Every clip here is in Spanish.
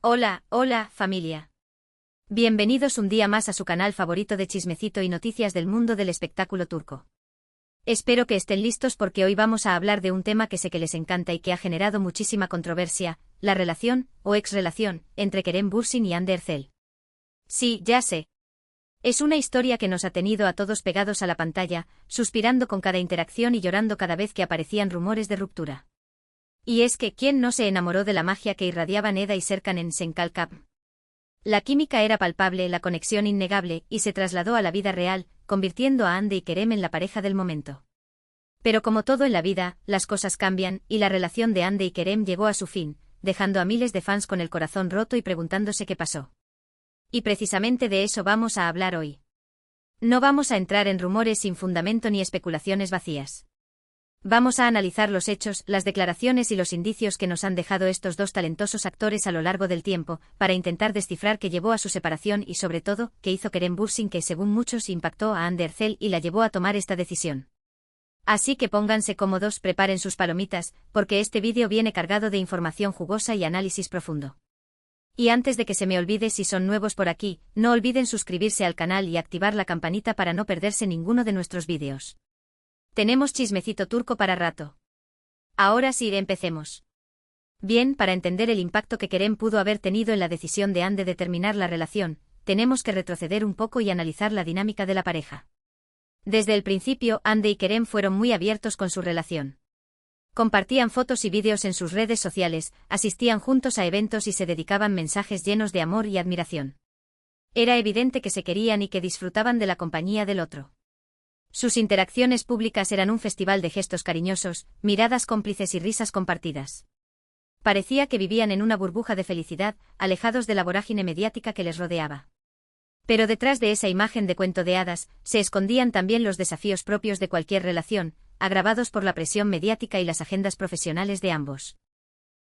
Hola, hola, familia. Bienvenidos un día más a su canal favorito de chismecito y noticias del mundo del espectáculo turco. Espero que estén listos porque hoy vamos a hablar de un tema que sé que les encanta y que ha generado muchísima controversia, la relación, o ex-relación, entre Kerem Bürsin y Hande Erçel. Sí, ya sé. Es una historia que nos ha tenido a todos pegados a la pantalla, suspirando con cada interacción y llorando cada vez que aparecían rumores de ruptura. Y es que, ¿quién no se enamoró de la magia que irradiaban Eda y Serkan en Senkalkap? La química era palpable, la conexión innegable, y se trasladó a la vida real, convirtiendo a Hande y Kerem en la pareja del momento. Pero como todo en la vida, las cosas cambian, y la relación de Hande y Kerem llegó a su fin, dejando a miles de fans con el corazón roto y preguntándose qué pasó. Y precisamente de eso vamos a hablar hoy. No vamos a entrar en rumores sin fundamento ni especulaciones vacías. Vamos a analizar los hechos, las declaraciones y los indicios que nos han dejado estos dos talentosos actores a lo largo del tiempo, para intentar descifrar qué llevó a su separación y sobre todo, qué hizo Kerem Bürsin que según muchos impactó a Hande Erçel y la llevó a tomar esta decisión. Así que pónganse cómodos, preparen sus palomitas, porque este vídeo viene cargado de información jugosa y análisis profundo. Y antes de que se me olvide, si son nuevos por aquí, no olviden suscribirse al canal y activar la campanita para no perderse ninguno de nuestros vídeos. Tenemos chismecito turco para rato. Ahora sí, empecemos. Bien, para entender el impacto que Kerem pudo haber tenido en la decisión de Hande de terminar la relación, tenemos que retroceder un poco y analizar la dinámica de la pareja. Desde el principio, Hande y Kerem fueron muy abiertos con su relación. Compartían fotos y vídeos en sus redes sociales, asistían juntos a eventos y se dedicaban mensajes llenos de amor y admiración. Era evidente que se querían y que disfrutaban de la compañía del otro. Sus interacciones públicas eran un festival de gestos cariñosos, miradas cómplices y risas compartidas. Parecía que vivían en una burbuja de felicidad, alejados de la vorágine mediática que les rodeaba. Pero detrás de esa imagen de cuento de hadas, se escondían también los desafíos propios de cualquier relación, agravados por la presión mediática y las agendas profesionales de ambos.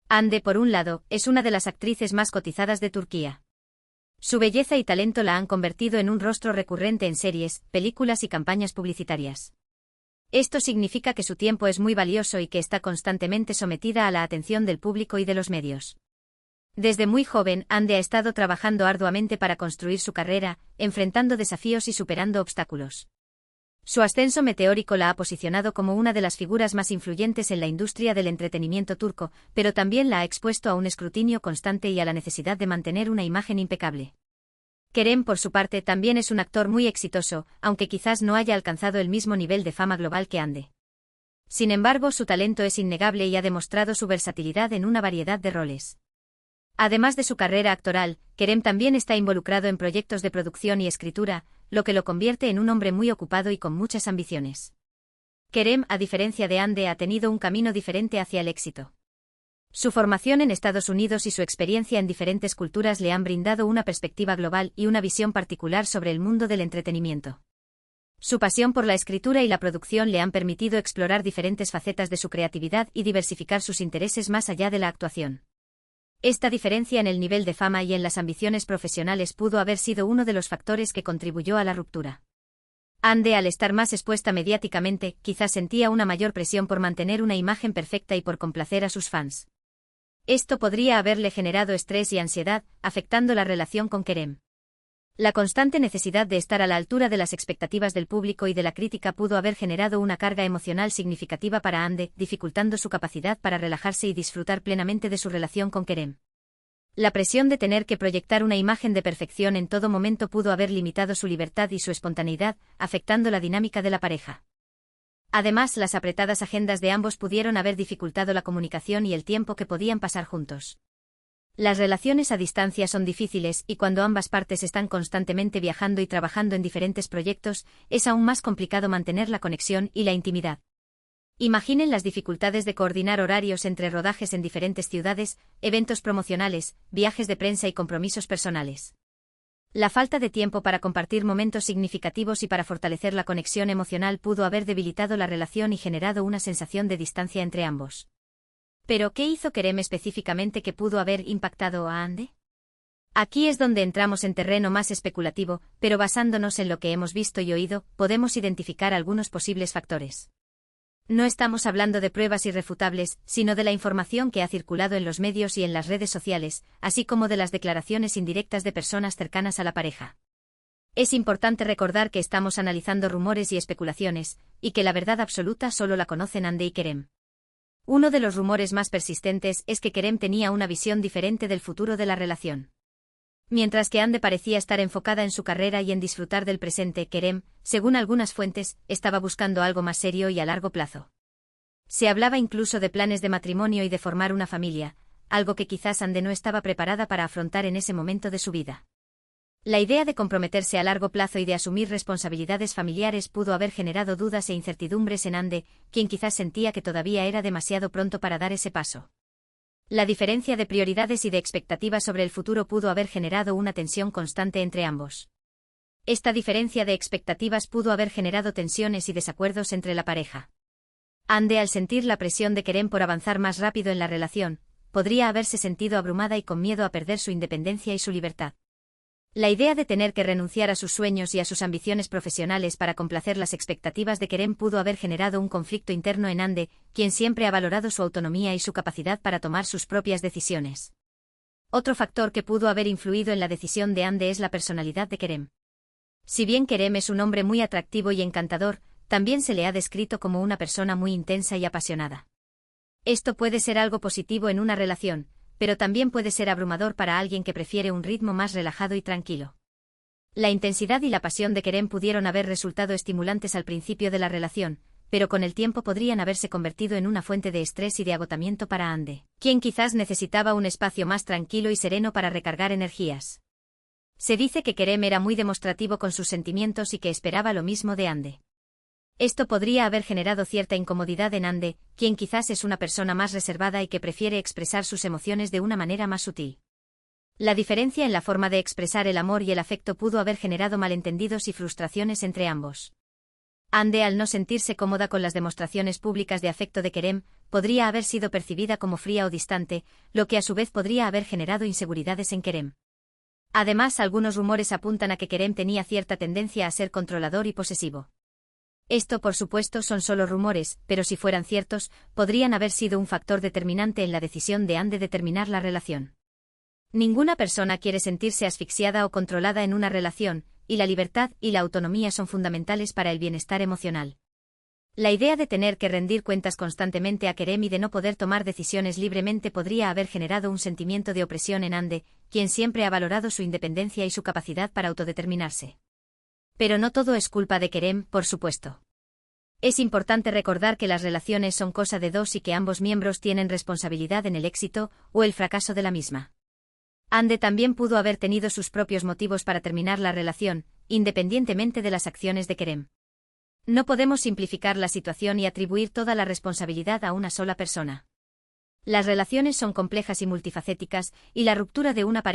Hande, por un lado, es una de las actrices más cotizadas de Turquía. Su belleza y talento la han convertido en un rostro recurrente en series, películas y campañas publicitarias. Esto significa que su tiempo es muy valioso y que está constantemente sometida a la atención del público y de los medios. Desde muy joven, Hande ha estado trabajando arduamente para construir su carrera, enfrentando desafíos y superando obstáculos. Su ascenso meteórico la ha posicionado como una de las figuras más influyentes en la industria del entretenimiento turco, pero también la ha expuesto a un escrutinio constante y a la necesidad de mantener una imagen impecable. Kerem, por su parte, también es un actor muy exitoso, aunque quizás no haya alcanzado el mismo nivel de fama global que Hande. Sin embargo, su talento es innegable y ha demostrado su versatilidad en una variedad de roles. Además de su carrera actoral, Kerem también está involucrado en proyectos de producción y escritura, lo que lo convierte en un hombre muy ocupado y con muchas ambiciones. Kerem, a diferencia de Hande, ha tenido un camino diferente hacia el éxito. Su formación en Estados Unidos y su experiencia en diferentes culturas le han brindado una perspectiva global y una visión particular sobre el mundo del entretenimiento. Su pasión por la escritura y la producción le han permitido explorar diferentes facetas de su creatividad y diversificar sus intereses más allá de la actuación. Esta diferencia en el nivel de fama y en las ambiciones profesionales pudo haber sido uno de los factores que contribuyó a la ruptura. Hande, al estar más expuesta mediáticamente, quizás sentía una mayor presión por mantener una imagen perfecta y por complacer a sus fans. Esto podría haberle generado estrés y ansiedad, afectando la relación con Kerem. La constante necesidad de estar a la altura de las expectativas del público y de la crítica pudo haber generado una carga emocional significativa para Hande, dificultando su capacidad para relajarse y disfrutar plenamente de su relación con Kerem. La presión de tener que proyectar una imagen de perfección en todo momento pudo haber limitado su libertad y su espontaneidad, afectando la dinámica de la pareja. Además, las apretadas agendas de ambos pudieron haber dificultado la comunicación y el tiempo que podían pasar juntos. Las relaciones a distancia son difíciles y cuando ambas partes están constantemente viajando y trabajando en diferentes proyectos, es aún más complicado mantener la conexión y la intimidad. Imaginen las dificultades de coordinar horarios entre rodajes en diferentes ciudades, eventos promocionales, viajes de prensa y compromisos personales. La falta de tiempo para compartir momentos significativos y para fortalecer la conexión emocional pudo haber debilitado la relación y generado una sensación de distancia entre ambos. ¿Pero qué hizo Kerem específicamente que pudo haber impactado a Hande? Aquí es donde entramos en terreno más especulativo, pero basándonos en lo que hemos visto y oído, podemos identificar algunos posibles factores. No estamos hablando de pruebas irrefutables, sino de la información que ha circulado en los medios y en las redes sociales, así como de las declaraciones indirectas de personas cercanas a la pareja. Es importante recordar que estamos analizando rumores y especulaciones, y que la verdad absoluta solo la conocen Hande y Kerem. Uno de los rumores más persistentes es que Kerem tenía una visión diferente del futuro de la relación. Mientras que Hande parecía estar enfocada en su carrera y en disfrutar del presente, Kerem, según algunas fuentes, estaba buscando algo más serio y a largo plazo. Se hablaba incluso de planes de matrimonio y de formar una familia, algo que quizás Hande no estaba preparada para afrontar en ese momento de su vida. La idea de comprometerse a largo plazo y de asumir responsabilidades familiares pudo haber generado dudas e incertidumbres en Hande, quien quizás sentía que todavía era demasiado pronto para dar ese paso. La diferencia de prioridades y de expectativas sobre el futuro pudo haber generado una tensión constante entre ambos. Esta diferencia de expectativas pudo haber generado tensiones y desacuerdos entre la pareja. Hande, al sentir la presión de Kerem por avanzar más rápido en la relación, podría haberse sentido abrumada y con miedo a perder su independencia y su libertad. La idea de tener que renunciar a sus sueños y a sus ambiciones profesionales para complacer las expectativas de Kerem pudo haber generado un conflicto interno en Hande, quien siempre ha valorado su autonomía y su capacidad para tomar sus propias decisiones. Otro factor que pudo haber influido en la decisión de Hande es la personalidad de Kerem. Si bien Kerem es un hombre muy atractivo y encantador, también se le ha descrito como una persona muy intensa y apasionada. Esto puede ser algo positivo en una relación, pero también puede ser abrumador para alguien que prefiere un ritmo más relajado y tranquilo. La intensidad y la pasión de Kerem pudieron haber resultado estimulantes al principio de la relación, pero con el tiempo podrían haberse convertido en una fuente de estrés y de agotamiento para Hande, quien quizás necesitaba un espacio más tranquilo y sereno para recargar energías. Se dice que Kerem era muy demostrativo con sus sentimientos y que esperaba lo mismo de Hande. Esto podría haber generado cierta incomodidad en Hande, quien quizás es una persona más reservada y que prefiere expresar sus emociones de una manera más sutil. La diferencia en la forma de expresar el amor y el afecto pudo haber generado malentendidos y frustraciones entre ambos. Hande, al no sentirse cómoda con las demostraciones públicas de afecto de Kerem, podría haber sido percibida como fría o distante, lo que a su vez podría haber generado inseguridades en Kerem. Además, algunos rumores apuntan a que Kerem tenía cierta tendencia a ser controlador y posesivo. Esto, por supuesto, son solo rumores, pero si fueran ciertos, podrían haber sido un factor determinante en la decisión de Hande de terminar la relación. Ninguna persona quiere sentirse asfixiada o controlada en una relación, y la libertad y la autonomía son fundamentales para el bienestar emocional. La idea de tener que rendir cuentas constantemente a Kerem y de no poder tomar decisiones libremente podría haber generado un sentimiento de opresión en Hande, quien siempre ha valorado su independencia y su capacidad para autodeterminarse. Pero no todo es culpa de Kerem, por supuesto. Es importante recordar que las relaciones son cosa de dos y que ambos miembros tienen responsabilidad en el éxito o el fracaso de la misma. Hande también pudo haber tenido sus propios motivos para terminar la relación, independientemente de las acciones de Kerem. No podemos simplificar la situación y atribuir toda la responsabilidad a una sola persona. Las relaciones son complejas y multifacéticas, y la ruptura de una pareja